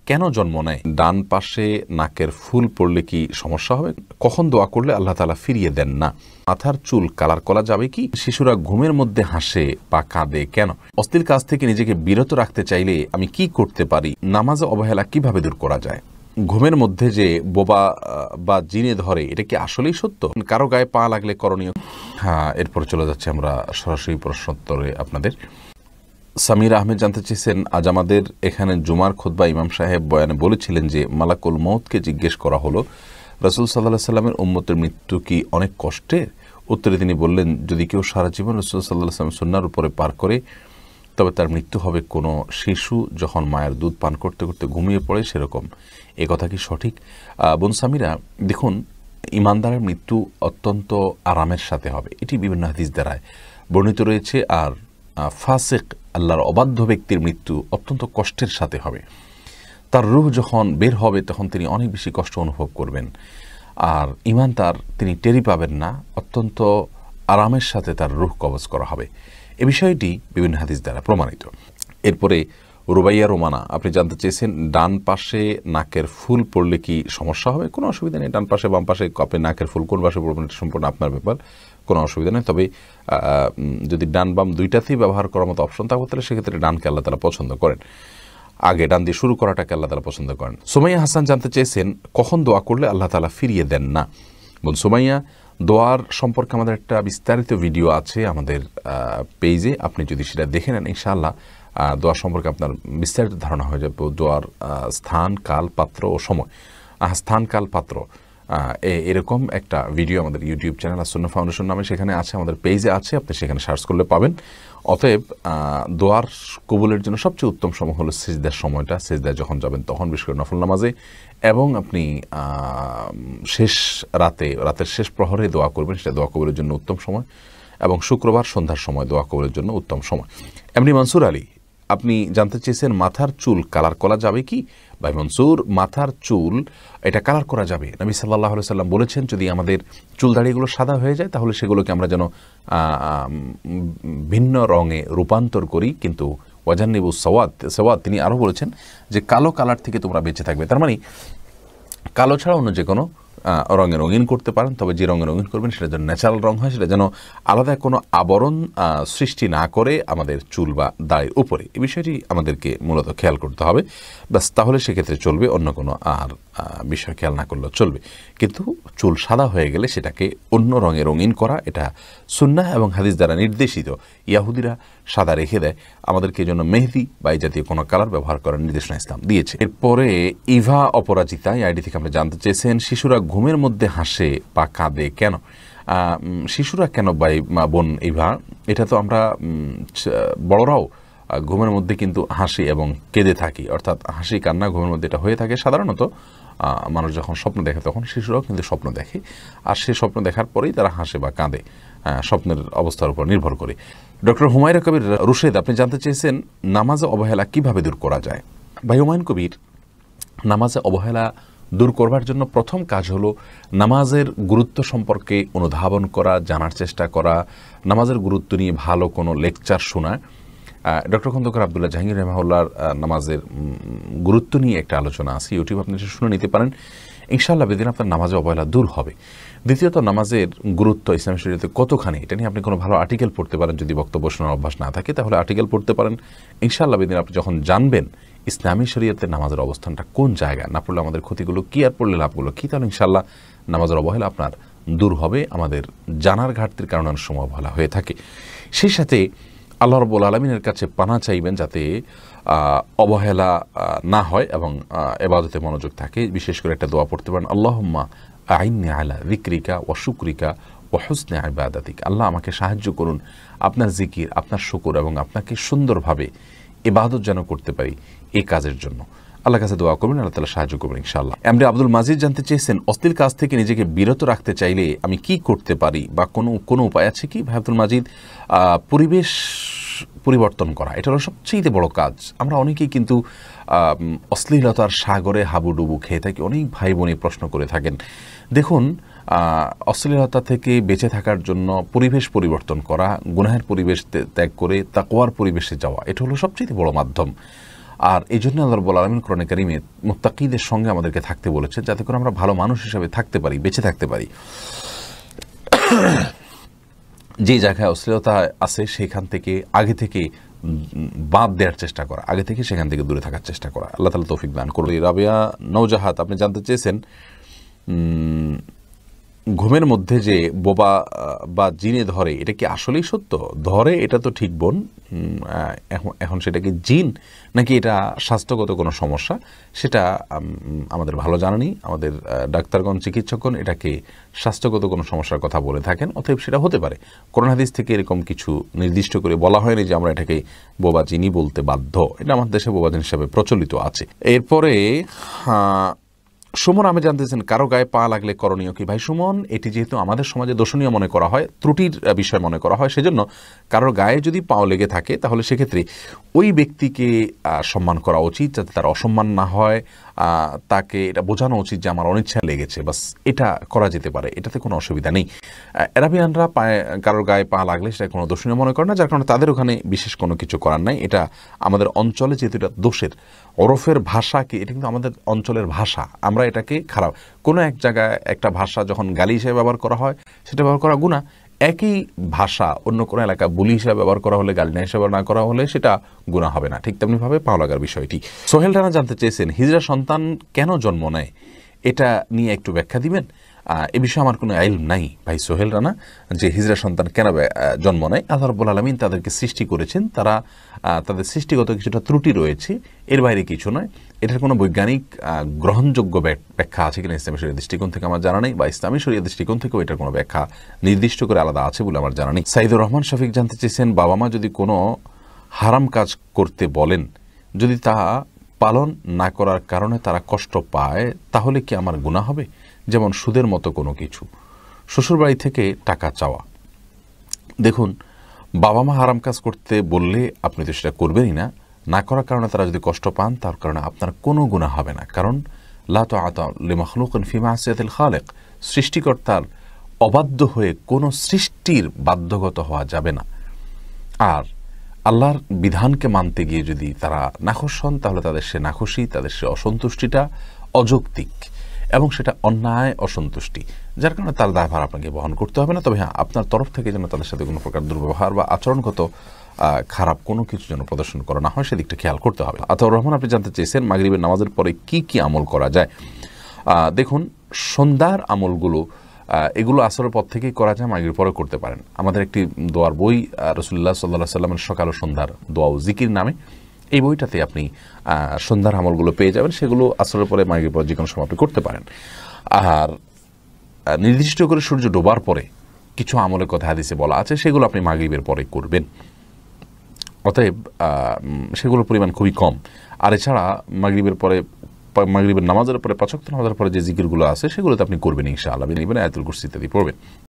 কেন জন্ম নেয়? ডান পাশে নাকের ফুল পড়লে কি সমস্যা হবে? কখন দোয়া করলে আল্লাহ তাআলা ফিরিয়ে দেন না? মাথার চুল কালার করা যাবে কি? শিশুরা ঘুমের মধ্যে হাসে বা কাঁদে কেন? অশ্লীল কাজ থেকে নিজেকে বিরত রাখতে চাইলে আমি কি করতে পারি? নামাজে অবহেলা কিভাবে দূর করা যায়? ঘুমের মধ্যে যে বোবা বা জিনে ধরে, এটা কি আসলেই সত্য? কারো গায়ে পা লাগলে করণীয়? হ্যাঁ, এরপর চলে যাচ্ছে আমরা সরাসরি প্রশ্নোত্তরে। আপনাদের সামির আহমেদ জানতে চেয়েছেন, আজ আমাদের এখানে জুমার খুতবা ইমাম সাহেব বয়ানে বলেছিলেন যে মালাকুল মউতকে জিজ্ঞেস করা হলো, রাসূল সাল্লাল্লাহু আলাইহি সাল্লামের উম্মতের মৃত্যু কি অনেক কষ্টের? উত্তরে তিনি বললেন, যদি কেউ সারা জীবন রাসূল সাল্লাল্লাহু আলাইহি ওয়াসাল্লাম সুন্নাহর উপরে পার করে তবে তার মৃত্যু হবে কোনো শিশু যখন মায়ের দুধ পান করতে করতে ঘুমিয়ে পড়ে সেরকম। এ কথা কি সঠিক? বোন সামিরা, দেখুন, ইমানদারের মৃত্যু অত্যন্ত আরামের সাথে হবে, এটি বিভিন্ন হাদিস দ্বারায় বর্ণিত রয়েছে। আর ফাসিক, আল্লাহর অবাধ্য ব্যক্তির মৃত্যু অত্যন্ত কষ্টের সাথে হবে। তার রূহ যখন বের হবে তখন তিনি অনেক বেশি কষ্ট অনুভব করবেন। আর ইমানদার তিনি টেরি পাবেন না, অত্যন্ত আরামের সাথে তার রূহ কবজ করা হবে। এ বিষয়টি বিভিন্ন হাদিস দ্বারা প্রমাণিত। এরপরে রুবাইয়া রোমানা, আপনি জানতে চেয়েছেন ডান পাশে নাকের ফুল পড়লে কি সমস্যা হবে? কোনো অসুবিধা নেই। ডান পাশে বাম পাশে আপনি নাকের ফুল কোন পাশে পড়বেন এটা সম্পূর্ণ আপনার ব্যাপার, কোনো অসুবিধা নেই। তবে যদি ডান বাম দুইটাতেই ব্যবহার করার মতো অপশন থাকবে তাহলে সেক্ষেত্রে ডানকে আল্লাহ তাআলা পছন্দ করেন, আগে ডান দিয়ে শুরু করাটাকে আল্লাহ তাআলা পছন্দ করেন। সুমাইয়া হাসান জানতে চেয়েছেন, কখন দোয়া করলে আল্লাহ তাআলা ফিরিয়ে দেন না? বোন সুমাইয়া, দোয়ার সম্পর্কে আমাদের একটা বিস্তারিত ভিডিও আছে আমাদের পেজে, আপনি যদি সেটা দেখে নেন ইনশাআল্লাহ দোয়া সম্পর্কে আপনার বিস্তারিত ধারণা হয়ে যাবে। দোয়ার স্থান, কাল, পাত্র ও সময়, স্থান, কাল, পাত্র, এরকম একটা ভিডিও আমাদের ইউটিউব চ্যানেল আসুন্নাহ ফাউন্ডেশন নামে সেখানে আছে, আমাদের পেজে আছে, আপনি সেখানে সার্চ করলে পাবেন। অতএব দোয়ার কবুলের জন্য সবচেয়ে উত্তম সময় হলো সিজদার সময়টা। সিজদায় যখন যাবেন তখন, বিশেষ করে নফল নামাজে, এবং আপনি শেষ রাতের শেষ প্রহরে দোয়া করবেন, সেটা দোয়া কবুলের জন্য উত্তম সময়। এবং শুক্রবার সন্ধ্যার সময় দোয়া কবুলের জন্য উত্তম সময়। এমনি মনসুর আলী, আপনি জানতে চেয়েছেন মাথার চুল কালার করা যাবে কি? ভাই মনসুর, মাথার চুল এটা কালার করা যাবে। নবী সাল্লাল্লাহু আলাইহি সাল্লাম বলেছেন, যদি আমাদের চুল দাড়িগুলো সাদা হয়ে যায় তাহলে সেগুলোকে আমরা যেন ভিন্ন রঙে রূপান্তর করি, কিন্তু ওয়াজান্নিবু সাওয়াদ, তিনি আরও বলেছেন যে কালো কালার থেকে তোমরা বেঁচে থাকবে। তার মানে কালো ছাড়া অন্য যে কোনো রঙে রঙিন করতে পারেন, তবে যে রঙে রঙিন করবেন সেটা যেন ন্যাচারাল রং হয়, সেটা যেন আলাদা কোনো আবরণ সৃষ্টি না করে আমাদের চুল বা দাড়ির উপরে। এই বিষয়টি আমাদেরকে মূলত খেয়াল করতে হবে, ব্যাস, তাহলে সেক্ষেত্রে চলবে, অন্য কোনো আর বিষয় খেয়াল না করলেও চলবে। কিন্তু চুল সাদা হয়ে গেলে সেটাকে অন্য রঙে রঙিন করা, এটা সুন্নাহ এবং হাদিস দ্বারা নির্দেশিত। ইয়াহুদিরা সাদা রেখে দেয়, আমাদেরকে এই জন্য মেহেদি বা এই জাতীয় কোনো কালার ব্যবহার করার নির্দেশনা ইসলাম দিয়েছে। এরপরে ইভা অপরাজিতা, এই আইডি থেকে আপনি জানতে চেয়েছেন, শিশুরা ঘুমের মধ্যে হাসে বা কাঁদে কেন? শিশুরা কেন বোন ইভা, এটা তো আমরা বড়রাও ঘুমের মধ্যে কিন্তু হাসি এবং কেঁদে থাকি, অর্থাৎ হাসি কান্না ঘুমের মধ্যে এটা হয়ে থাকে সাধারণত। মানুষ যখন স্বপ্ন দেখে তখন শিশুরাও কিন্তু স্বপ্ন দেখে, আর সেই স্বপ্ন দেখার পরেই তারা হাসে বা কাঁদে, স্বপ্নের অবস্থার উপর নির্ভর করে। ডক্টর হুমায়ুন কবির রুশেদ, আপনি জানতে চেয়েছেন নামাজে অবহেলা কিভাবে দূর করা যায়? ভাই হুমায়ুন কবির, নামাজে অবহেলা দূর করবার জন্য প্রথম কাজ হলো নামাজের গুরুত্ব সম্পর্কে অনুধাবন করা, জানার চেষ্টা করা, নামাজের গুরুত্ব নিয়ে ভালো কোনো লেকচার শোনা। ডক্টর খন্দকার আব্দুল্লাহ জাহাঙ্গীর রহমাহুল্লাহর নামাজের গুরুত্ব নিয়ে একটা আলোচনা আছে, ইউটিউব আপনি শুনে নিতে পারেন। ইনশাআল্লাহ বেদিন আপনার নামাজে অবহেলা দূর হবে। দ্বিতীয়ত, নামাজের গুরুত্ব ইসলামী শরীয়তে কতখানি, এটা নিয়ে আপনি কোনো ভালো আর্টিকেল পড়তে পারেন। যদি বক্তব্য শোনার অভ্যাস না থাকে তাহলে আর্টিকেল পড়তে পারেন। ইনশাআল্লাহ বেদিন আপনি যখন জানবেন ইসলামী শরীয়তে নামাজের অবস্থানটা কোন জায়গায়, না পড়লে আমাদের ক্ষতিগুলো কী আর পড়লে লাভগুলো কী, তাহলে ইনশাআল্লাহ নামাজের অবহেলা আপনার দূর হবে। আমাদের জানার ঘাটতির কারণে অনেক সময় অবহেলা হয়ে থাকে। সেই সাথে আল্লাহ রাব্বুল আলামিনের কাছে পানা চাইবেন যাতে অবহেলা না হয় এবং ইবাদতে মনোযোগ থাকে। বিশেষ করে একটা দোয়া পড়তে পারেন, আল্লাহুম্মা আইন্নি আলা যিকরিকা ওয়া শুকরিকা ওয়া হুসনি ইবাদাতিক। আল্লাহ আমাকে সাহায্য করুন আপনার জিকির, আপনার শুকর এবং আপনাকে সুন্দরভাবে ইবাদত যেন করতে পারি, এই কাজের জন্য আল্লাহর কাছে দোয়া করবেন, আল্লাহ তাআলা সাহায্য করবেন ইনশাআল্লাহ। এমনি আব্দুল মাজিদ জানতে চেয়েছেন, অশ্লীল কাজ থেকে নিজেকে বিরত রাখতে চাইলে আমি কি করতে পারি বা কোনো উপায় আছে কি? ভাই আব্দুল মাজিদ, পরিবেশ পরিবর্তন করা এটা হলো সবচেয়ে বড় কাজ। আমরা অনেকেই কিন্তু অশ্লীলতার সাগরে হাবুডুবু খেয়ে থাকি। অনেক ভাই বোনই প্রশ্ন করে থাকেন। দেখুন, অশ্লীলতা থেকে বেঁচে থাকার জন্য পরিবেশ পরিবর্তন করা, গুনাহের পরিবেশ ত্যাগ করে তাকওয়ার পরিবেশে যাওয়া, এটা হলো সবচেয়ে বড় মাধ্যম। আর এই জন্য আল্লাহ রাব্বুল আলামিন কোরআনে কারিমে মুত্তাকিদের সঙ্গে আমাদেরকে থাকতে বলেছেন, যাতে করে আমরা ভালো মানুষ হিসেবে থাকতে পারি, বেঁচে থাকতে পারি। যে জায়গায় অশ্লীলতা আছে সেখান থেকে আগে থেকে বাদ দেওয়ার চেষ্টা করা, আগে থেকে সেখান থেকে দূরে থাকার চেষ্টা করা। আল্লাহ তাআলা তৌফিক দান করুন। রাবিয়া নওজাহাত, আপনি জানতে চেয়েছেন ঘুমের মধ্যে যে বোবা বা জিনে ধরে, এটা কি আসলেই সত্য? ধরে এটা তো ঠিক বোন, এখন সেটা কি জিন নাকি এটা স্বাস্থ্যগত কোনো সমস্যা, সেটা আমাদের ভালো জানা নেই। আমাদের ডাক্তারগণ, চিকিৎসকগণ এটাকে স্বাস্থ্যগত কোনো সমস্যার কথা বলে থাকেন, অতএব সেটা হতে পারে। কোরআন হাদিস থেকে এরকম কিছু নির্দিষ্ট করে বলা হয়নি যে আমরা এটাকে বোবা জিনি বলতে বাধ্য। এটা আমাদের দেশে বোবা জিন হিসাবে প্রচলিত আছে। এরপরে সুমন, আমি জানতেছেন কারো গায়ে পা লাগলে করণীয় কি? ভাই সুমন, এটি যেহেতু আমাদের সমাজে দোষণীয় মনে করা হয়, ত্রুটির বিষয় মনে করা হয়, সেজন্য কারোর গায়ে যদি পাও লেগে থাকে তাহলে সেক্ষেত্রে ওই ব্যক্তিকে সম্মান করা উচিত, যাতে তার অসম্মান না হয়। তাকে এটা বোঝানো উচিত যে আমার অনিচ্ছা লেগেছে, বাস এটা করা যেতে পারে, এটাতে কোনো অসুবিধা নেই। আরাবিয়ানরা কারোর গায়ে পা লাগলে সেটা কোনো দোষণীয় মনে করে না, যার কারণে তাদের ওখানে বিশেষ কোনো কিছু করার নাই। এটা আমাদের অঞ্চলে যেহেতু এটা দোষের ওরফের ভাষা, কি এটা কিন্তু আমাদের অঞ্চলের ভাষা, আমরা এটাকে খারাপ কোনো এক জায়গায় একটা ভাষা যখন গালি হিসেবে ব্যবহার করা হয় সেটা ব্যবহার করা গুনাহ। একই ভাষা অন্য কোনো এলাকায় বুলি হিসেবে ব্যবহার করা হলে, গালি হিসেবে না করা হলে সেটা গুনাহ হবে না। ঠিক তেমনিভাবে পাও লাগার বিষয়টি। সোহেল রানা জানতে চেয়েছেন হিজড়া সন্তান কেন জন্ম নেয়, এটা নিয়ে একটু ব্যাখ্যা দিবেন। এ বিষয়ে আমার কোনো ইলম নাই ভাই সোহেল রানা, যে হিজড়া সন্তান কেন জন্ম নেয়। আল্লাহ রাব্বুল আলামিন তাদেরকে সৃষ্টি করেছেন, তারা তাদের সৃষ্টিগত কিছুটা ত্রুটি রয়েছে, এর বাইরে কিছু নয়। এটার কোনো বৈজ্ঞানিক গ্রহণযোগ্য ব্যাখ্যা আছে কিনা ইসলামী শরীয়ত দৃষ্টিকোণ থেকে আমার জানা নেই, বা ইসলামী শরীয়ত দৃষ্টিকোণ থেকেও এটার কোনো ব্যাখ্যা নির্দিষ্ট করে আলাদা আছে বলে আমার জানা নেই। সাইদুর রহমান শফিক জানতে চেয়েছেন বাবা মা যদি কোনো হারাম কাজ করতে বলেন, যদি তা পালন না করার কারণে তারা কষ্ট পায়, তাহলে কি আমার গুনাহ হবে? যেমন সুদের মতো কোনো কিছু, শ্বশুরবাড়ি থেকে টাকা চাওয়া। দেখুন, বাবা মা হারাম কাজ করতে বললে আপনি তো সেটা করবেনই না, না করার কারণে তারা যদি কষ্ট পান তার কারণে আপনার কোনো গুনাহ হবে না, কারণ লা তাআতা লিমাখলুকিন ফি মাসিয়াতিল খালিক, সৃষ্টিকর্তার অবাধ্য হয়ে কোনো সৃষ্টির বাধ্যগত হওয়া যাবে না। আর আল্লাহর বিধানকে মানতে গিয়ে যদি তারা নাখোশ হন, তাহলে তাদের সে নাখোশি, তাদের সে অসন্তুষ্টিটা অযৌক্তিক এবং সেটা অন্যায় অসন্তুষ্টি, যার কারণে তার দায়ভার আপনাকে বহন করতে হবে না। তবে হ্যাঁ, আপনার তরফ থেকে যেন তাদের সাথে কোনো প্রকার দুর্ব্যবহার বা আচরণগত খারাপ কোনো কিছু যেন প্রদর্শন করা না হয়, সেদিকটা খেয়াল করতে হবে। আতাউর রহমান, আপনি জানতে চেয়েছেন মাগরিবের নামাজের পরে কি কি আমল করা যায়। দেখুন, সন্ধ্যার আমলগুলো এগুলো আসরের পর থেকেই করা যায়, মাগরিবের পরে করতে পারেন। আমাদের একটি দোয়ার বই রাসূলুল্লাহ সাল্লাল্লাহু আলাইহি সাল্লামের সকাল ও সন্ধ্যার দোয়া ও জিকির নামে, এই বইটাতে আপনি সন্ধ্যার আমলগুলো পেয়ে যাবেন, সেগুলো আসরের পরে মাগরিবের পর যে কোনো সময় আপনি করতে পারেন। আর নির্দিষ্ট করে সূর্য ডোবার পরে কিছু আমলের কথা হাদিসে বলা আছে, সেগুলো আপনি মাগরিবের পরে করবেন, অতএব সেগুলোর পরিমাণ খুবই কম। আর এছাড়া মাগরিবের নামাজের পরে ৫ ওয়াক্ত নামাজের পরে যে জিকিরগুলো আছে সেগুলোতে আপনি করবেন ইনশাআল্লাহ, আয়াতুল কুরসি ইত্যাদি পড়বেন।